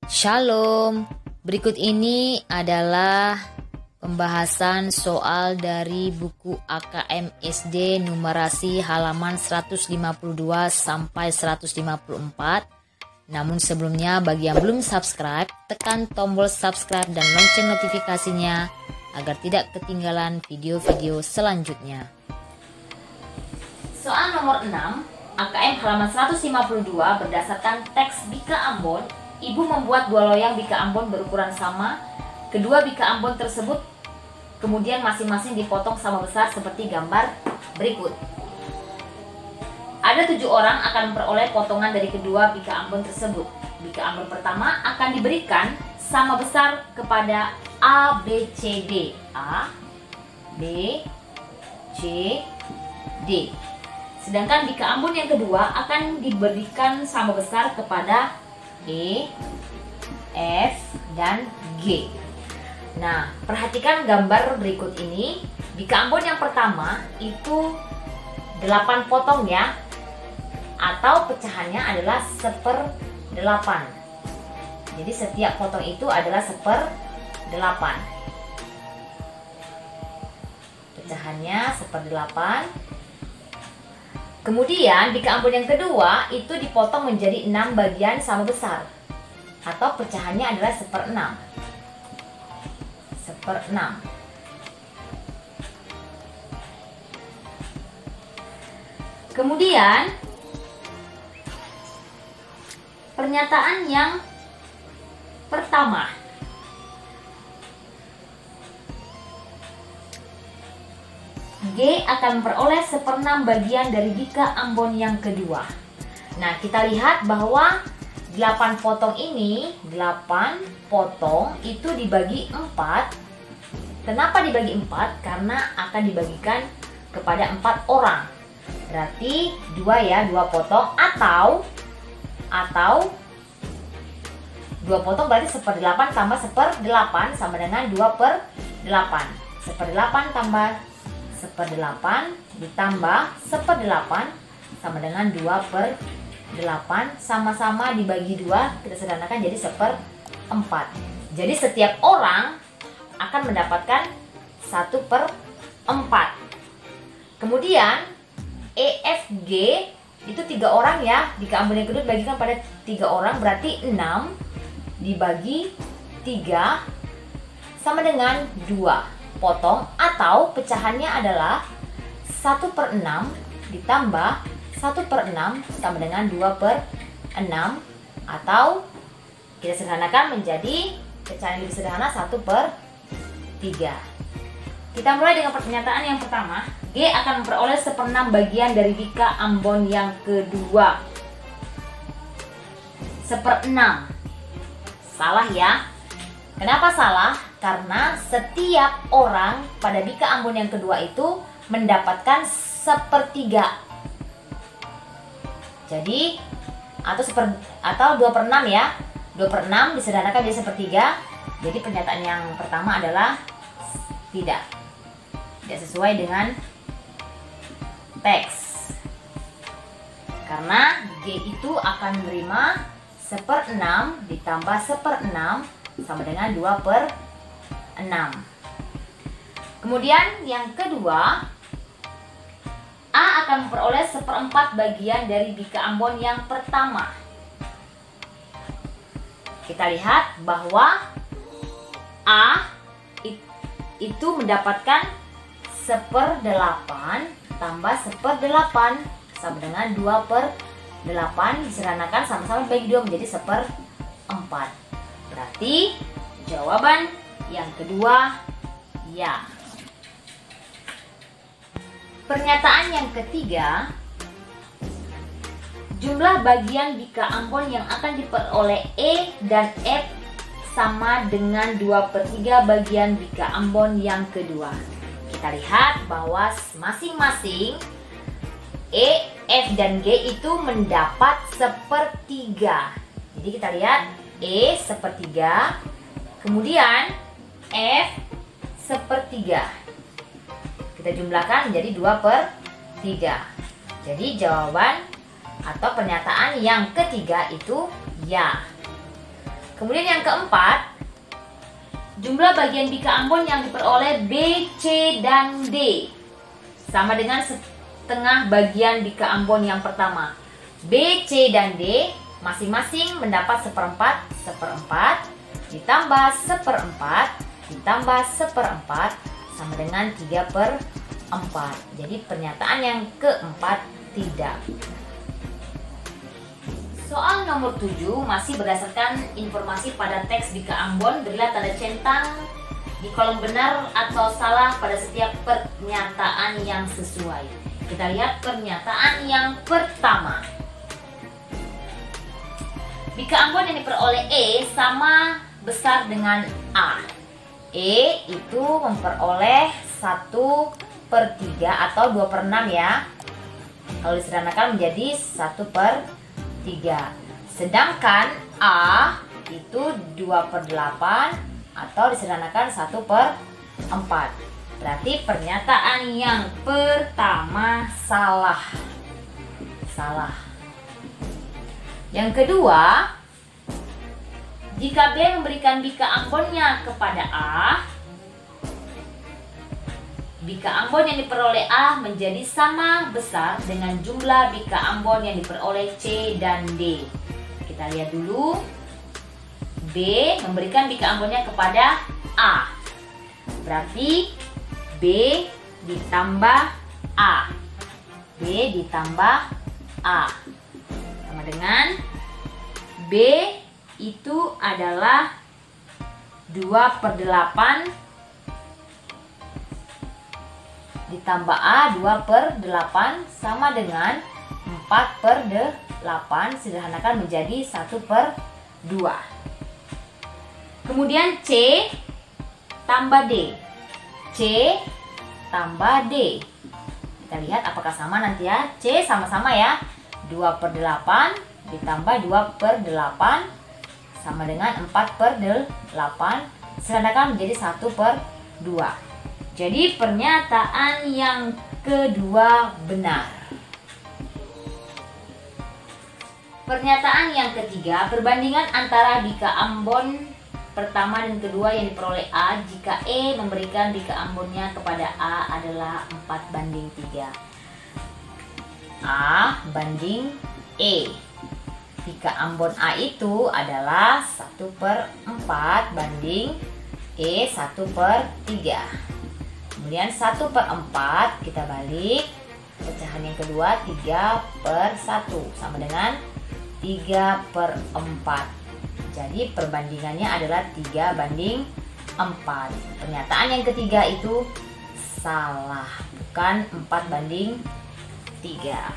Shalom, berikut ini adalah pembahasan soal dari buku AKM SD numerasi halaman 152 sampai 154. Namun sebelumnya bagi yang belum subscribe, tekan tombol subscribe dan lonceng notifikasinya agar tidak ketinggalan video-video selanjutnya. Soal nomor 6, AKM halaman 152 berdasarkan teks Bika Ambon. Ibu membuat 2 loyang Bika Ambon berukuran sama. Kedua Bika Ambon tersebut kemudian masing-masing dipotong sama besar seperti gambar berikut. Ada 7 orang akan memperoleh potongan dari kedua Bika Ambon tersebut. Bika Ambon pertama akan diberikan sama besar kepada A, B, C, D. A, B, C, D. Sedangkan Bika Ambon yang kedua akan diberikan sama besar kepada E, F, dan G. Nah, perhatikan gambar berikut ini. Bika Ambon yang pertama itu 8 potong ya, atau pecahannya adalah 1/8. Jadi setiap potong itu adalah 1/8. Pecahannya 1/8. Kemudian Bika Ambon yang kedua itu dipotong menjadi 6 bagian sama besar, atau pecahannya adalah 1/6. 1/6. Kemudian pernyataan yang pertama. G akan memperoleh 1/6 bagian dari Bika Ambon yang kedua. Nah, kita lihat bahwa 8 potong ini, 8 potong itu dibagi 4. Kenapa dibagi 4? Karena akan dibagikan kepada 4 orang. Berarti 2 ya, 2 potong atau 2 potong berarti 1/8 tambah 1/8 sama dengan 2/8. 1/8 tambah 1/8 ditambah 1/8 sama dengan 2/8, sama-sama dibagi 2, kita sederhanakan jadi 1/4. Jadi setiap orang akan mendapatkan 1/4. Kemudian EFG itu 3 orang ya, Bika Ambon yang kedua dibagikan pada 3 orang, berarti 6 dibagi 3 sama dengan 2 potong, atau pecahannya adalah 1/6 ditambah 1/6 sama dengan 2/6, atau kita sederhanakan menjadi pecahan yang lebih sederhana 1/3. Kita mulai dengan pernyataan yang pertama. G akan memperoleh 1/6 bagian dari Bika Ambon yang kedua. 1/6. Salah ya. Kenapa salah? Karena setiap orang pada Bika Ambon yang kedua itu mendapatkan 1/3. Jadi atau 2/6 ya. 2/6 disederhanakan jadi 1/3. Jadi pernyataan yang pertama adalah tidak sesuai dengan teks. Karena G itu akan menerima 1/6 ditambah 1/6 sama dengan 2/6. Kemudian yang kedua, A akan memperoleh 1/4 bagian dari Bika Ambon yang pertama. Kita lihat bahwa A itu mendapatkan 1/8 tambah 1/8 sama dengan 2/8, disederhanakan sama-sama bagi 2 menjadi 1/4. Berarti jawaban yang kedua ya. Pernyataan yang ketiga, jumlah bagian Bika Ambon yang akan diperoleh E dan F sama dengan 2/3 bagian Bika Ambon yang kedua. Kita lihat bahwa masing-masing E, F, dan G itu mendapat 1/3. Jadi kita lihat E 1/3, kemudian F 1/3. Kita jumlahkan menjadi 2/3. Jadi jawaban atau pernyataan yang ketiga itu ya. Kemudian yang keempat, jumlah bagian bika Ambon yang diperoleh B, C, dan D sama dengan setengah bagian bika Ambon yang pertama. B, C, dan D masing-masing mendapat seperempat, seperempat, ditambah seperempat, ditambah seperempat, sama dengan 3/4. Jadi pernyataan yang keempat tidak. Soal nomor 7 masih berdasarkan informasi pada teks bika Ambon. Berilah tanda centang di kolom benar atau salah pada setiap pernyataan yang sesuai. Kita lihat pernyataan yang pertama. Bika Ambon yang diperoleh E sama besar dengan A. E itu memperoleh 1/3 atau 2/6 ya. Kalau disederhanakan menjadi 1/3. Sedangkan A itu 2/8 atau disederhanakan 1/4. Berarti pernyataan yang pertama salah. Salah. Yang kedua, jika B memberikan bika Ambonnya kepada A, bika Ambon yang diperoleh A menjadi sama besar dengan jumlah bika Ambon yang diperoleh C dan D. Kita lihat dulu. B memberikan bika Ambonnya kepada A. Berarti B ditambah A. B ditambah A. Sama dengan B itu adalah 2/8 ditambah A 2/8 sama dengan 4/8, sederhanakan menjadi 1/2. Kemudian C tambah D. C tambah D. Kita lihat apakah sama nanti ya. C sama-sama ya. 2/8 ditambah 2/8 sama dengan 4/8, sederhanakan menjadi 1/2. Jadi pernyataan yang kedua benar. Pernyataan yang ketiga, perbandingan antara bika Ambon pertama dan kedua yang diperoleh A jika E memberikan bika Ambonnya kepada A adalah 4/3. A banding E. Bika Ambon A itu adalah 1/4 banding E 1/3. Kemudian 1/4 kita balik, pecahan yang kedua 3/1 sama dengan 3/4. Jadi perbandingannya adalah 3/4. Pernyataan yang ketiga itu salah, bukan 4/3.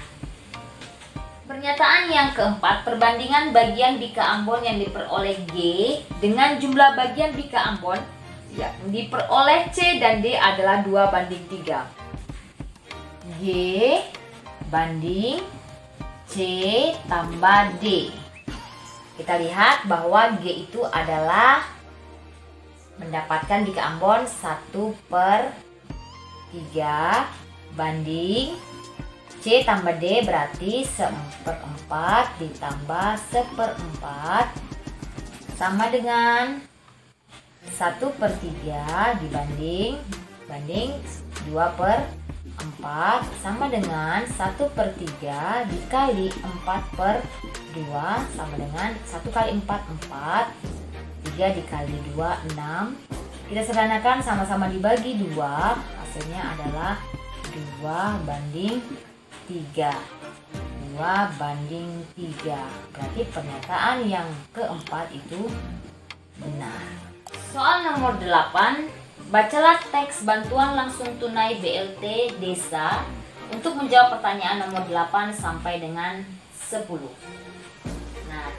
Pernyataan yang keempat, perbandingan bagian bika Ambon yang diperoleh G dengan jumlah bagian bika Ambon yang diperoleh C dan D adalah 2/3. G banding C tambah D. Kita lihat bahwa G itu adalah mendapatkan bika Ambon 1/3 banding C tambah D, berarti 1/4 ditambah 1/4 sama dengan 1/3 dibanding 2/4 sama dengan 1/3 dikali 4/2 sama dengan 1 kali 4 4, 3 dikali 2 6. Kita sederhanakan sama-sama dibagi 2, hasilnya adalah 2/3. 2/3. Berarti pernyataan yang keempat itu benar. Soal nomor 8, bacalah teks bantuan langsung tunai BLT desa untuk menjawab pertanyaan nomor 8 sampai dengan 10. Nah,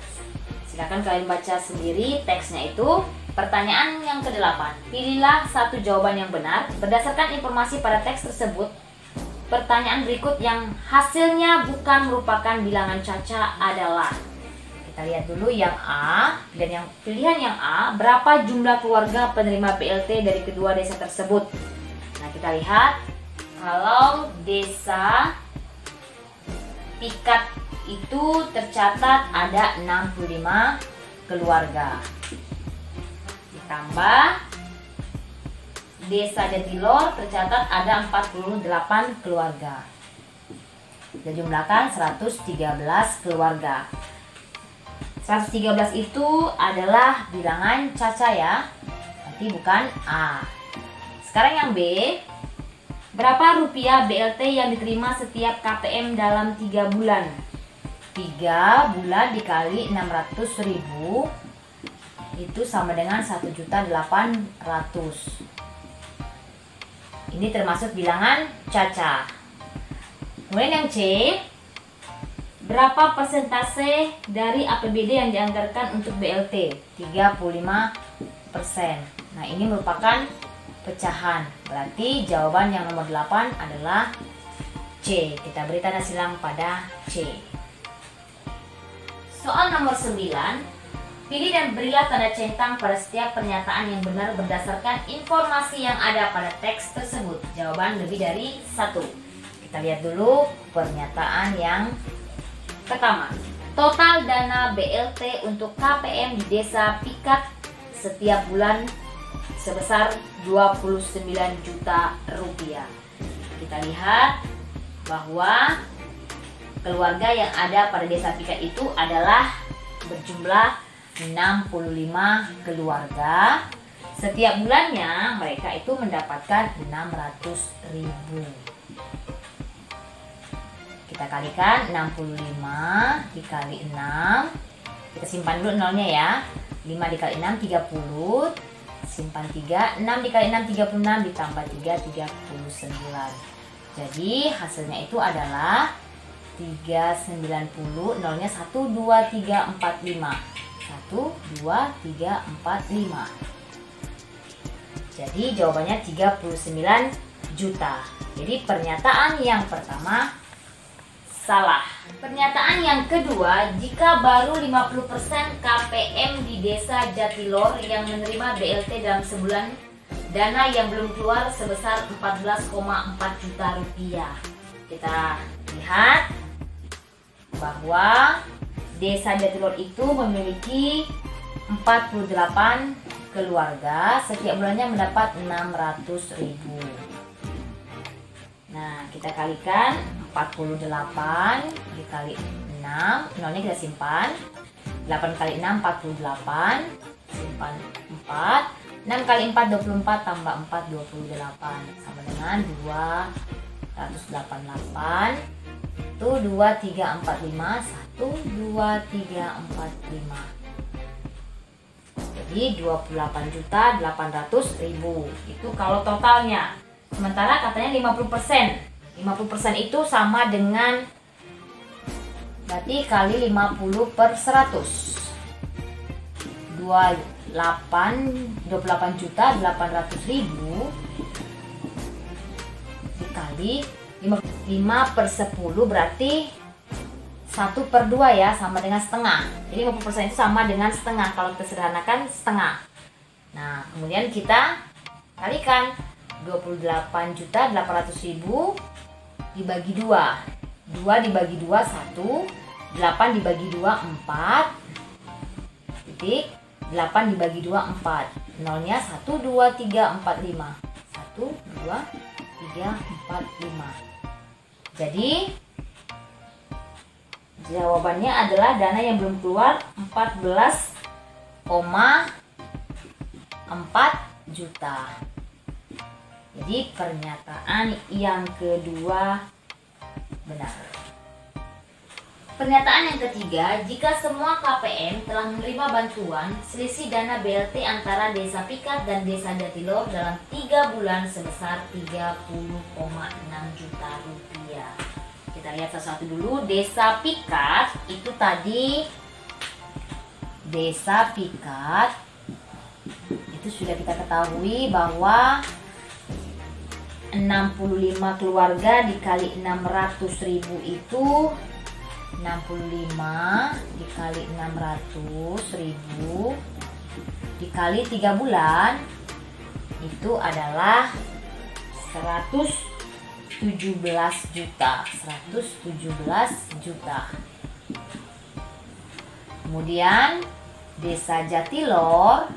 silakan kalian baca sendiri teksnya itu. Pertanyaan yang ke-8, pilihlah satu jawaban yang benar berdasarkan informasi pada teks tersebut. Pertanyaan berikut yang hasilnya bukan merupakan bilangan caca adalah, kita lihat dulu yang A, pilihan yang A, berapa jumlah keluarga penerima BLT dari kedua desa tersebut. Nah, kita lihat kalau desa Pikat itu tercatat ada 65 keluarga. Ditambah Desa Jatilor tercatat ada 48 keluarga. Kita jumlahkan 113 keluarga. 113 itu adalah bilangan caca ya, berarti bukan A. Sekarang yang B, berapa rupiah BLT yang diterima setiap KPM dalam 3 bulan? 3 bulan dikali 600.000 itu sama dengan 1.800.000. Ini termasuk bilangan caca. Kemudian yang C, berapa persentase dari APBD yang dianggarkan untuk BLT? 35%. Nah, ini merupakan pecahan. Berarti jawaban yang nomor 8 adalah C. Kita beri tanda silang pada C. Soal nomor 9. Pilih dan berilah tanda centang pada setiap pernyataan yang benar berdasarkan informasi yang ada pada teks tersebut. Jawaban lebih dari 1. Kita lihat dulu pernyataan yang pertama. Total dana BLT untuk KPM di Desa Pikat setiap bulan sebesar 29 juta rupiah. Kita lihat bahwa keluarga yang ada pada Desa Pikat itu adalah berjumlah 65 keluarga. Setiap bulannya mereka itu mendapatkan 600.000. Kita kalikan 65 dikali 6. Kita simpan dulu nolnya ya. 5 dikali 6 30. Simpan 3. 6 dikali 6 36 ditambah 3 39. Jadi hasilnya itu adalah 390. Nolnya 1 2 3 4 5. 1 2 3 4 5. Jadi jawabannya 39 juta. Jadi pernyataan yang pertama salah. Pernyataan yang kedua, jika baru 50% KPM di Desa Jatilor yang menerima BLT dalam sebulan, dana yang belum keluar sebesar 14,4 juta rupiah. Kita lihat bahwa Desa Jatilor itu memiliki 48 keluarga, setiap bulannya mendapat 600.000. Nah, kita kalikan 48 dikali 6, nolnya kita simpan. 8 kali 6 48, simpan 4. 6 kali 4 24 tambah 4 28 sama dengan 288. Itu 2345 1 2 3 4 5. Jadi 28.800.000 itu kalau totalnya. Sementara katanya 50%. 50% itu sama dengan berarti kali 50 per 100. 28.800.000 dikali 5 per 10 berarti 1 per 2 ya, sama dengan setengah. Jadi 50% itu sama dengan setengah. Kalau kita sederhanakan setengah. Nah, kemudian kita kalikan 28.800.000 dibagi 2. 2 dibagi 2 1. 8 dibagi 2 4. Titik. 8 dibagi 2 4. Nolnya 1 2 3 4 5. 1 2 3 4 5. Jadi jawabannya adalah dana yang belum keluar 14,4 juta. Jadi pernyataan yang kedua benar. Pernyataan yang ketiga, jika semua KPM telah menerima bantuan, selisih dana BLT antara Desa Pikat dan Desa Jatilor dalam 3 bulan sebesar 30,6 juta rupiah. Kita lihat satu-satu dulu. Desa Pikat itu tadi, Desa Pikat itu sudah kita ketahui bahwa 65 keluarga dikali 600.000 itu 65 dikali 600.000 dikali 3 bulan itu adalah 117 juta. Kemudian Desa Jatilor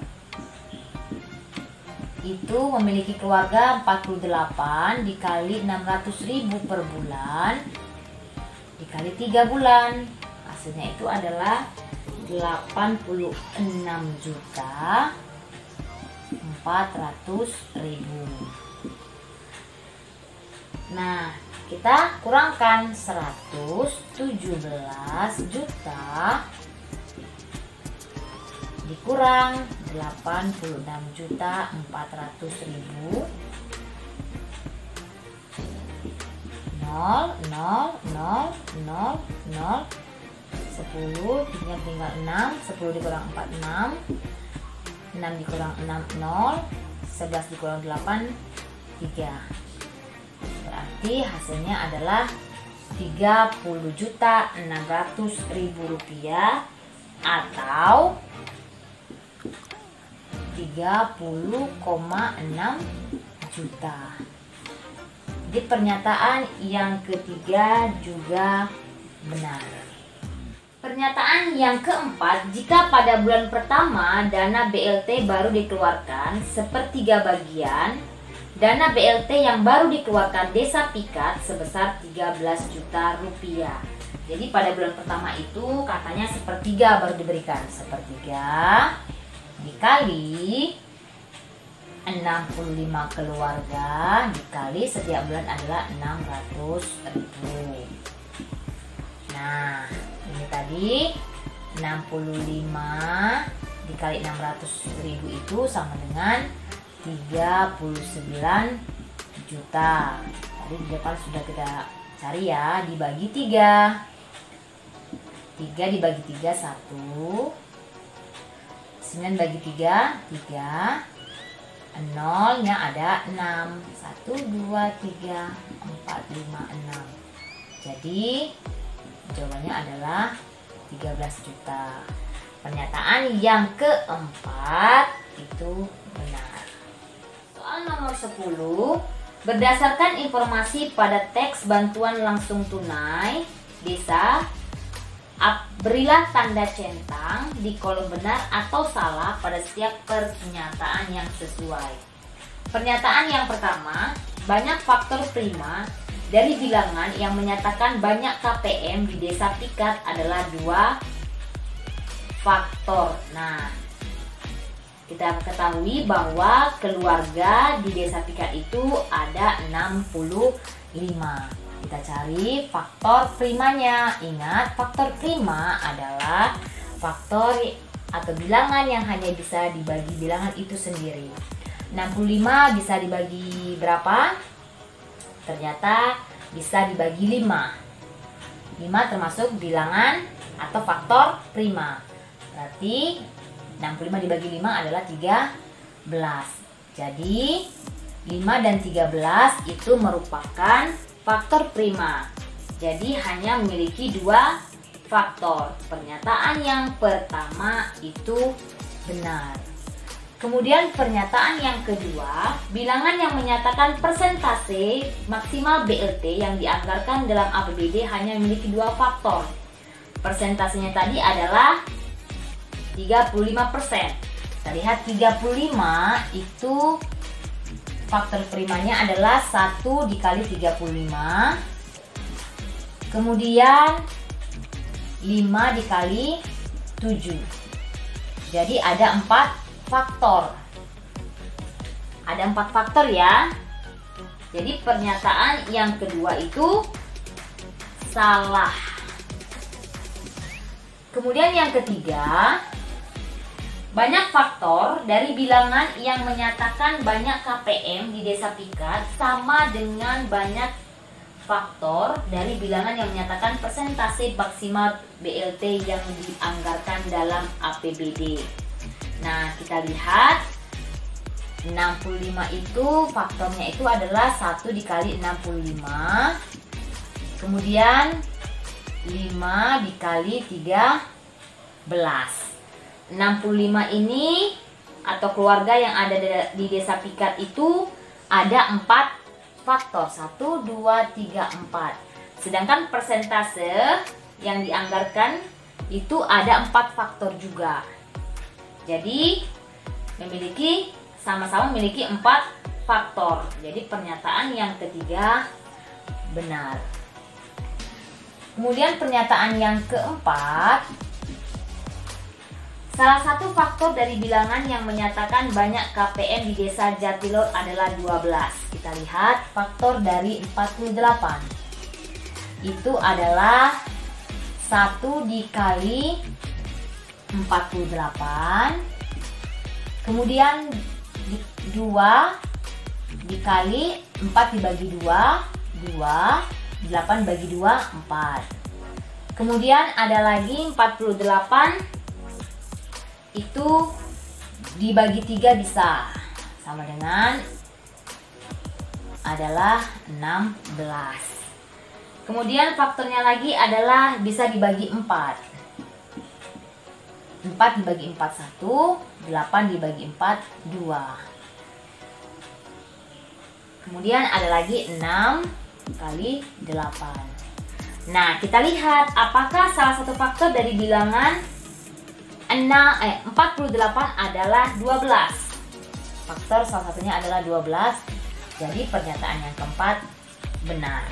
itu memiliki keluarga 48 dikali 600.000 per bulan dikali 3 bulan. Hasilnya itu adalah 86.400.000. Nah, kita kurangkan 117 juta dikurang 86.400.000. 0, 0, 0, 0, 0, 10, tinggal 6, 10 dikurang 4, 6, 6 dikurang 6, 0, 11 dikurang 8, 3. Berarti hasilnya adalah 30.600.000 rupiah atau 30,6 juta. Di pernyataan yang ketiga juga benar. Pernyataan yang keempat, jika pada bulan pertama dana BLT baru dikeluarkan sepertiga bagian, dana BLT yang baru dikeluarkan Desa Pikat sebesar 13 juta rupiah. Jadi pada bulan pertama itu katanya sepertiga baru diberikan. Sepertiga dikali 65 keluarga dikali setiap bulan adalah 600.000. Nah, ini tadi 65 dikali 600.000 itu sama dengan 39 juta. Tadi di depan sudah kita cari ya, dibagi 3. 3 dibagi 3 1. 9 bagi 3 3. 0-nya ada 6. 1, 2, 3, 4, 5, 6. Jadi jawabannya adalah 13 juta. Pernyataan yang keempat itu benar. Soal nomor 10. Berdasarkan informasi pada teks bantuan langsung tunai desa, berilah tanda centang di kolom benar atau salah pada setiap pernyataan yang sesuai. Pernyataan yang pertama, banyak faktor prima dari bilangan yang menyatakan banyak KPM di Desa Pikat adalah 2 faktor. Nah, kita ketahui bahwa keluarga di Desa Pikat itu ada 65. Kita cari faktor primanya. Ingat, faktor prima adalah faktor atau bilangan yang hanya bisa dibagi bilangan itu sendiri. 65 bisa dibagi berapa? Ternyata bisa dibagi 5. 5 termasuk bilangan atau faktor prima. Berarti 65 dibagi 5 adalah 13. Jadi 5 dan 13 itu merupakan faktor prima. Jadi hanya memiliki 2 faktor. Pernyataan yang pertama itu benar. Kemudian pernyataan yang kedua, bilangan yang menyatakan persentase maksimal BLT yang dianggarkan dalam APBD hanya memiliki 2 faktor. Persentasenya tadi adalah 35%. Kita lihat 35 itu faktor primanya adalah 1 dikali 35. Kemudian 5 dikali 7. Jadi ada 4 faktor. Ada 4 faktor ya. Jadi pernyataan yang kedua itu salah. Kemudian yang ketiga, banyak faktor dari bilangan yang menyatakan banyak KPM di Desa Pikat sama dengan banyak faktor dari bilangan yang menyatakan persentase maksimal BLT yang dianggarkan dalam APBD. Nah, kita lihat 65 itu faktornya itu adalah 1 dikali 65. Kemudian 5 dikali 13. 65 ini atau keluarga yang ada di Desa Pikat itu ada 4 faktor. 1, 2, 3, 4. Sedangkan persentase yang dianggarkan itu ada 4 faktor juga. Jadi sama-sama memiliki 4 faktor. Jadi pernyataan yang ketiga benar. Kemudian pernyataan yang keempat, salah satu faktor dari bilangan yang menyatakan banyak KPM di desa Jatilor adalah 12. Kita lihat faktor dari 48. Itu adalah 1 dikali 48, kemudian 2 dikali 4 dibagi 2, 8 bagi 2, 4. Kemudian ada lagi 48 itu dibagi 3 bisa, sama dengan adalah 16. Kemudian faktornya lagi adalah bisa dibagi 4. 4 dibagi 4 1, 8 dibagi 4 2. Kemudian ada lagi 6 kali 8. Nah, kita lihat apakah salah satu faktor dari bilangan 48 adalah 12. Faktor salah satunya adalah 12. Jadi pernyataan yang keempat benar.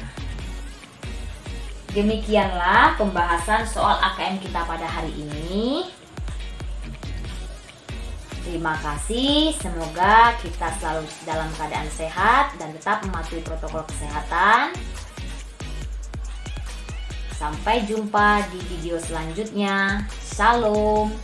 Demikianlah pembahasan soal AKM kita pada hari ini. Terima kasih, semoga kita selalu dalam keadaan sehat dan tetap mematuhi protokol kesehatan. Sampai jumpa di video selanjutnya. Shalom.